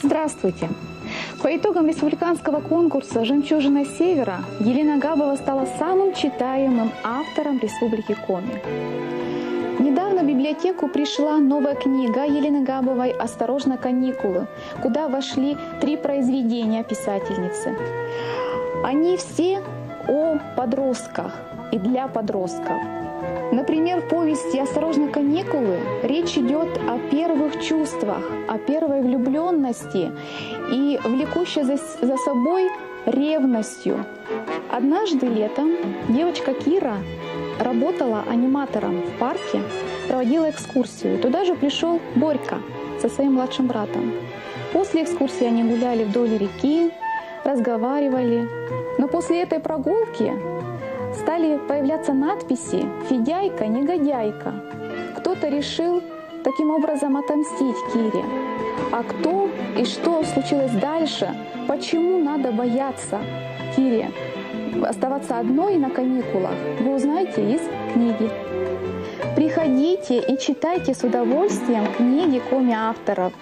Здравствуйте! По итогам республиканского конкурса «Жемчужина Севера» Елена Габова стала самым читаемым автором Республики Коми. Недавно в библиотеку пришла новая книга Елены Габовой «Осторожно, каникулы», куда вошли 3 произведения писательницы. Они все о подростках и для подростков. Например, в повести «Осторожно, каникулы» речь идет о первых чувствах, о первой влюбленности и влекущей за собой ревностью. Однажды летом девочка Кира работала аниматором в парке, проводила экскурсию. Туда же пришел Борька со своим младшим братом. После экскурсии они гуляли вдоль реки, разговаривали. Но после этой прогулки стали появляться надписи «Федяйка, негодяйка». Кто-то решил таким образом отомстить Кире. А кто и что случилось дальше, почему надо бояться Кире оставаться одной на каникулах, вы узнаете из книги. Приходите и читайте с удовольствием книги коми-авторов.